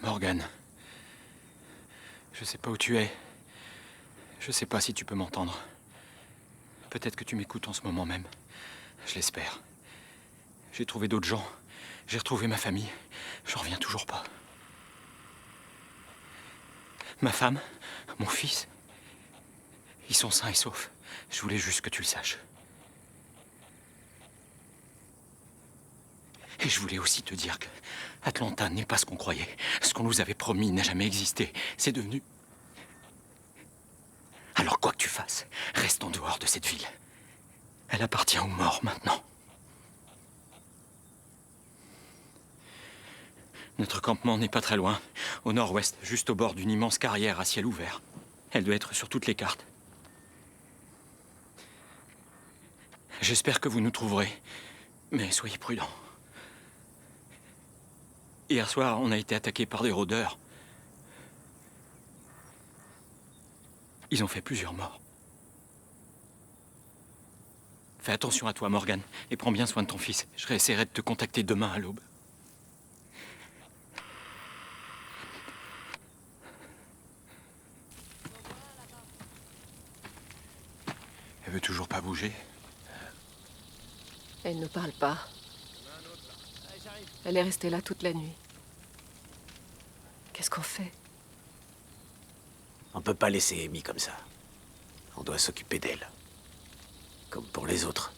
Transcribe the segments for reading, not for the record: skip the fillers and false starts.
Morgan. Je sais pas où tu es. Je sais pas si tu peux m'entendre. Peut-être que tu m'écoutes en ce moment même. Je l'espère. J'ai trouvé d'autres gens. J'ai retrouvé ma famille. J'en reviens toujours pas. Ma femme, mon fils, ils sont sains et saufs. Je voulais juste que tu le saches. Et je voulais aussi te dire que Atlanta n'est pas ce qu'on croyait. Ce qu'on nous avait promis n'a jamais existé. C'est devenu... Alors quoi que tu fasses, reste en dehors de cette ville. Elle appartient aux morts maintenant. Notre campement n'est pas très loin, au nord-ouest, juste au bord d'une immense carrière à ciel ouvert. Elle doit être sur toutes les cartes. J'espère que vous nous trouverez, mais soyez prudents. Hier soir, on a été attaqué par des rôdeurs. Ils ont fait plusieurs morts. Fais attention à toi, Morgan, et prends bien soin de ton fils. Je réessayerai de te contacter demain à l'aube. Elle veut toujours pas bouger. Elle ne parle pas. Elle est restée là toute la nuit. Qu'est-ce qu'on fait? On peut pas laisser Amy comme ça. On doit s'occuper d'elle. Comme pour les autres.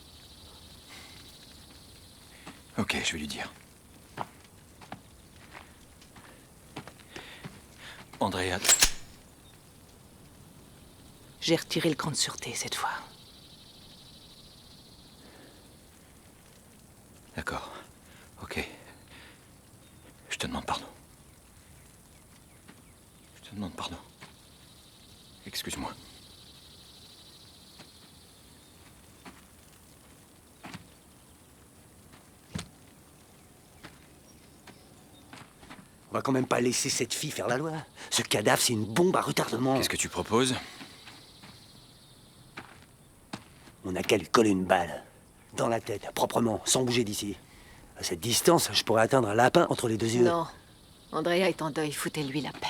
Ok, je vais lui dire. Andrea... J'ai retiré le cran de sûreté cette fois. D'accord. Ok. Je te demande pardon. Je te demande pardon. Excuse-moi. On va quand même pas laisser cette fille faire la loi. Ce cadavre, c'est une bombe à retardement. Qu'est-ce que tu proposes? On a qu'à lui coller une balle. Dans la tête, proprement, sans bouger d'ici. À cette distance, je pourrais atteindre un lapin entre les deux yeux. Non. Andrea est en deuil, foutez-lui la paix.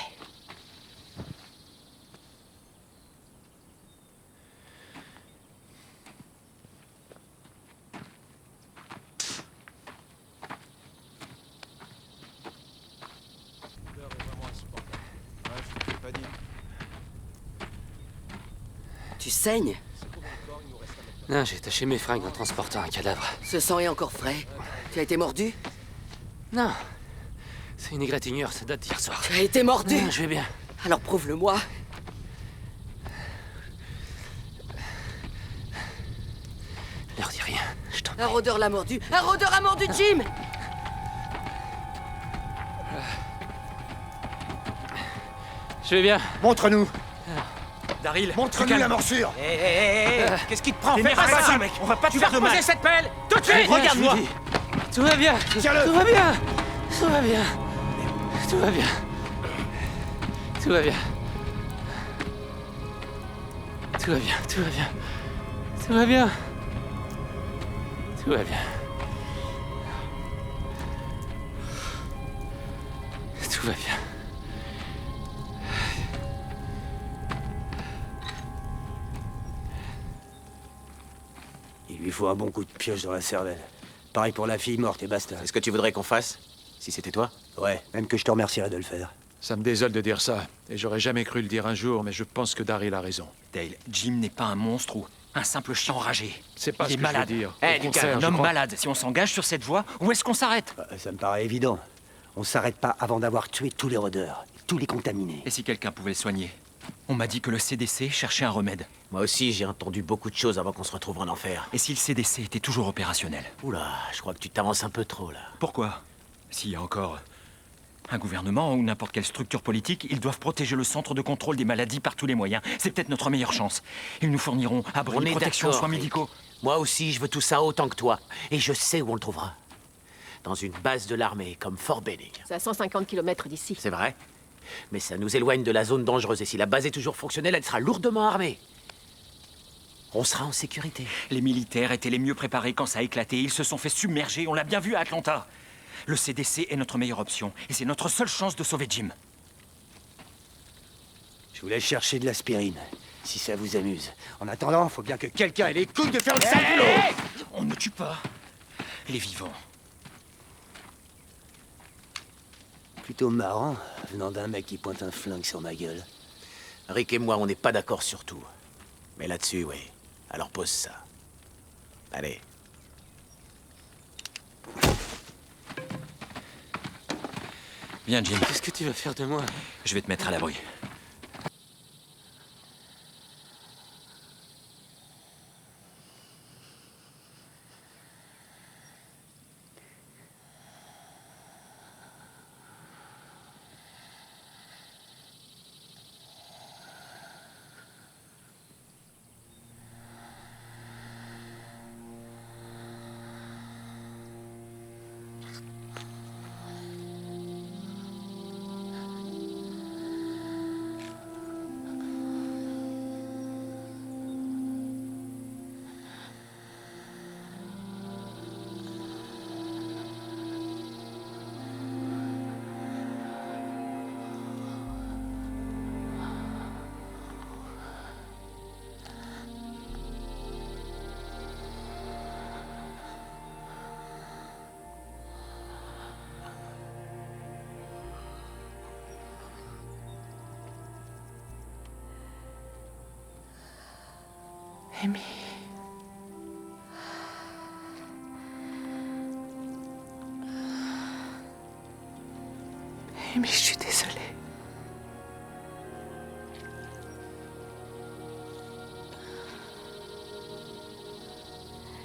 Tu saignes? Non, j'ai taché mes fringues en transportant un cadavre. Ce sang est encore frais. Tu as été mordu? Non, c'est une égratignure, ça date d'hier soir. Tu as été mordu? Non, je vais bien. Alors prouve-le-moi. Leur dis rien, je t'en prie. Un rôdeur l'a mordu. Un rôdeur a mordu Jim! Je vais bien. Montre-nous. Daryl, Montre-nous la morsure. Qu'est-ce qui te prend? Fais pas ça, mec. On va pas te Tu vas faire de mal. reposer cette pelle tout de suite. Regarde-moi. Tout va bien. Tiens-le. Tout va bien. Tout va bien. Tout va bien. Tout va bien. Tout va bien. Tout va bien. Tout va bien. Tout va bien. Tout va bien. Il lui faut un bon coup de pioche dans la cervelle. Pareil pour la fille morte et basta. C'est ce que tu voudrais qu'on fasse, si c'était toi? Ouais, même que je te remercierais de le faire. Ça me désole de dire ça, et j'aurais jamais cru le dire un jour, mais je pense que Daryl a raison. Dale, Jim n'est pas un monstre ou un simple chien enragé. C'est pas Il ce est que je veux malade. dire. Eh, Au Lucas, contraire, un je homme crois- malade. Si on s'engage sur cette voie, où est-ce qu'on s'arrête? Ça me paraît évident. On s'arrête pas avant d'avoir tué tous les rôdeurs, tous les contaminés. Et si quelqu'un pouvait le soigner? On m'a dit que le CDC cherchait un remède. Moi aussi, j'ai entendu beaucoup de choses avant qu'on se retrouve en enfer. Et si le CDC était toujours opérationnel? Oula, je crois que tu t'avances un peu trop, là. Pourquoi? S'il y a encore un gouvernement ou n'importe quelle structure politique, ils doivent protéger le centre de contrôle des maladies par tous les moyens. C'est peut-être notre meilleure chance. Ils nous fourniront abris, On est protection, d'accord, soins Rick. médicaux. Moi aussi, je veux tout ça autant que toi. Et je sais où on le trouvera. Dans une base de l'armée, comme Fort Benning. C'est à 150 km d'ici. C'est vrai. Mais ça nous éloigne de la zone dangereuse. Et si la base est toujours fonctionnelle, elle sera lourdement armée. On sera en sécurité. Les militaires étaient les mieux préparés quand ça a éclaté. Ils se sont fait submerger, on l'a bien vu à Atlanta. Le CDC est notre meilleure option, et c'est notre seule chance de sauver Jim. Je voulais chercher de l'aspirine, si ça vous amuse. En attendant, faut bien que quelqu'un ait les couilles de faire le sale boulot. On ne tue pas les vivants. Plutôt marrant, venant d'un mec qui pointe un flingue sur ma gueule. Rick et moi, on n'est pas d'accord sur tout. Mais là-dessus, oui. Alors pose ça. Allez. Viens, Jim. Qu'est-ce que tu vas faire de moi? Je vais te mettre à l'abri. Amy. Amy, je suis désolée.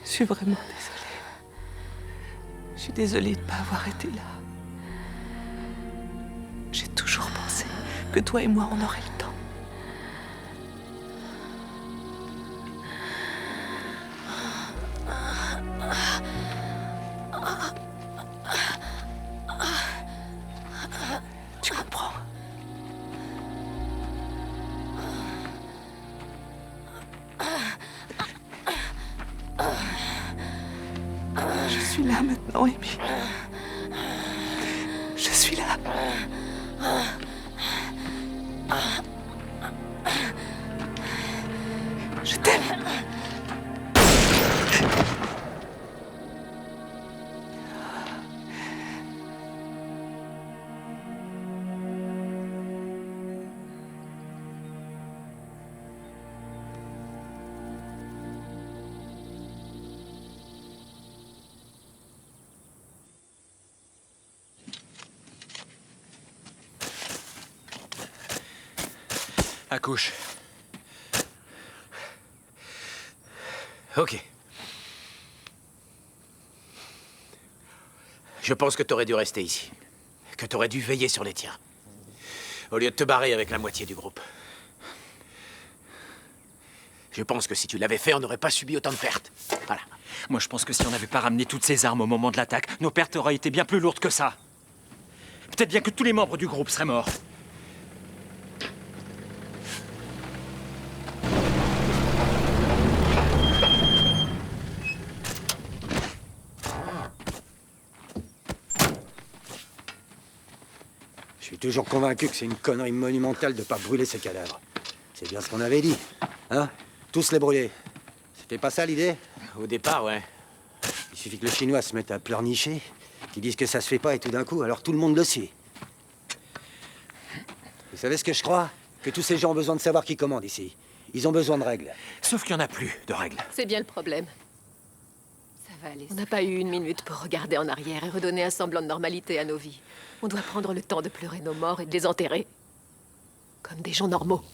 Je suis vraiment désolée. Je suis désolée de ne pas avoir été là. J'ai toujours pensé que toi et moi, on aurait le temps. Tu comprends? Je suis là maintenant, Amy. Je suis là. Je t'aime. Accouche. Ok. Je pense que t'aurais dû rester ici. Que t'aurais dû veiller sur les tiens. Au lieu de te barrer avec la moitié du groupe. Je pense que si tu l'avais fait, on n'aurait pas subi autant de pertes. Voilà. Moi, je pense que si on n'avait pas ramené toutes ces armes au moment de l'attaque, nos pertes auraient été bien plus lourdes que ça. Peut-être bien que tous les membres du groupe seraient morts. Je suis toujours convaincu que c'est une connerie monumentale de pas brûler ces cadavres. C'est bien ce qu'on avait dit, hein? Tous les brûler. C'était pas ça l'idée? Au départ, ouais. Il suffit que le Chinois se mette à pleurnicher, qu'ils disent que ça se fait pas et tout d'un coup, alors tout le monde le suit. Vous savez ce que je crois? Que tous ces gens ont besoin de savoir qui commande ici. Ils ont besoin de règles. Sauf qu'il n'y en a plus de règles. C'est bien le problème. Ça va aller. On n'a pas eu une minute pour regarder en arrière et redonner un semblant de normalité à nos vies. On doit prendre le temps de pleurer nos morts et de les enterrer. Comme des gens normaux.